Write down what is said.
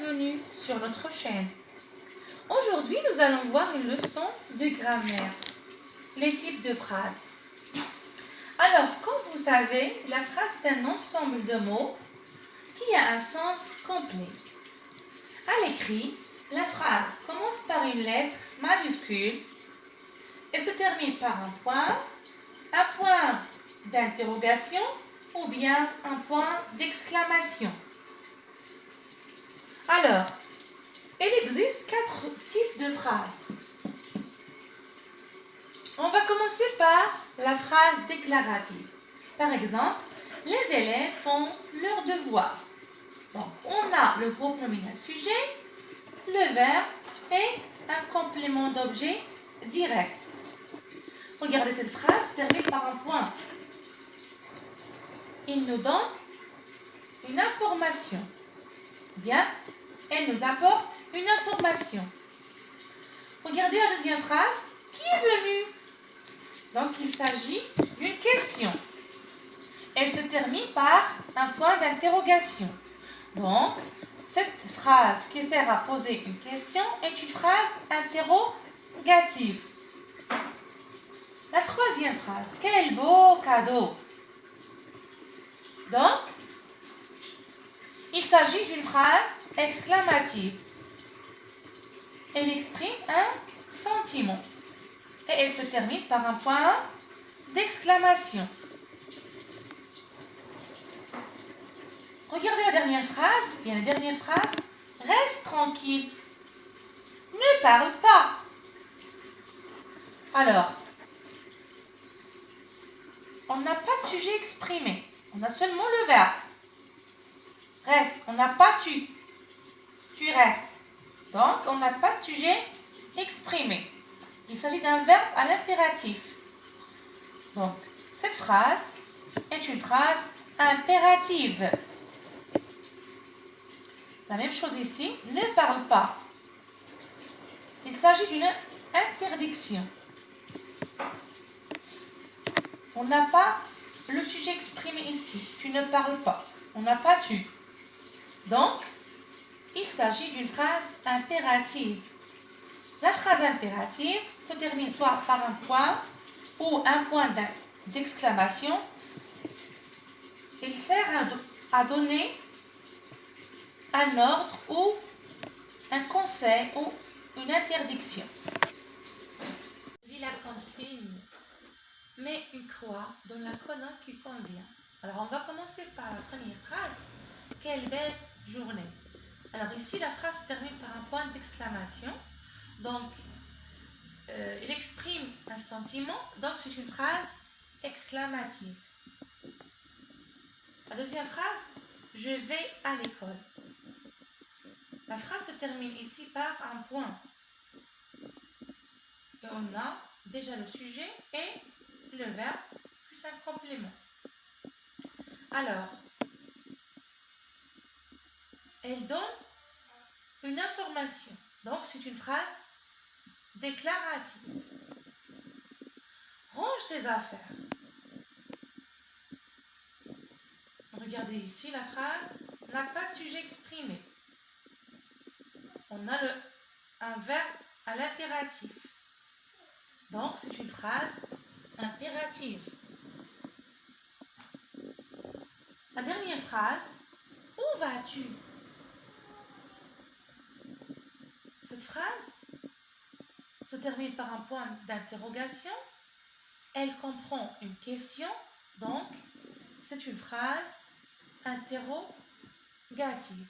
bienvenue sur notre chaîne. Aujourd'hui, nous allons voir une leçon de grammaire, les types de phrases. Alors, comme vous savez, la phrase est un ensemble de mots qui a un sens complet. À l'écrit, la phrase commence par une lettre majuscule et se termine par un point d'interrogation ou bien un point d'exclamation. Alors, il existe 4 types de phrases. On va commencer par la phrase déclarative. Par exemple, les élèves font leur devoir. Donc, on a le groupe nominal sujet, le verbe et un complément d'objet direct. Regardez, cette phrase se termine par un point. Il nous donne une information. Bien, elle nous apporte une information. Regardez la deuxième phrase. Qui est venu? Donc, il s'agit d'une question. Elle se termine par un point d'interrogation. Donc, cette phrase qui sert à poser une question est une phrase interrogative. La troisième phrase. Quel beau cadeau! Donc, il s'agit d'une phrase exclamative. Elle exprime un sentiment et elle se termine par un point d'exclamation. Regardez la dernière phrase. Bien, la dernière phrase. Reste tranquille. Ne parle pas. Alors, on n'a pas de sujet exprimé. On a seulement le verbe. Reste. On n'a pas tu. Tu restes. Donc, on n'a pas de sujet exprimé. Il s'agit d'un verbe à l'impératif. Donc, cette phrase est une phrase impérative. La même chose ici, ne parle pas. Il s'agit d'une interdiction. On n'a pas le sujet exprimé ici. Tu ne parles pas. On n'a pas tu. Donc, il s'agit d'une phrase impérative. La phrase impérative se termine soit par un point ou un point d'exclamation. Il sert à donner un ordre ou un conseil ou une interdiction. Lis la consigne. Mets une croix dans la colonne qui convient. Alors, on va commencer par la première phrase. Quelle belle journée. Alors ici, la phrase se termine par un point d'exclamation. Donc, il exprime un sentiment. Donc, c'est une phrase exclamative. La deuxième phrase, je vais à l'école. La phrase se termine ici par un point. Et on a déjà le sujet et le verbe plus un complément. Alors, elle donne une information. Donc, c'est une phrase déclarative. Range tes affaires. Regardez ici, la phrase n'a pas de sujet exprimé. On a un verbe à l'impératif. Donc, c'est une phrase impérative. La dernière phrase, où vas-tu? Cette phrase se termine par un point d'interrogation. Elle comprend une question, donc c'est une phrase interrogative.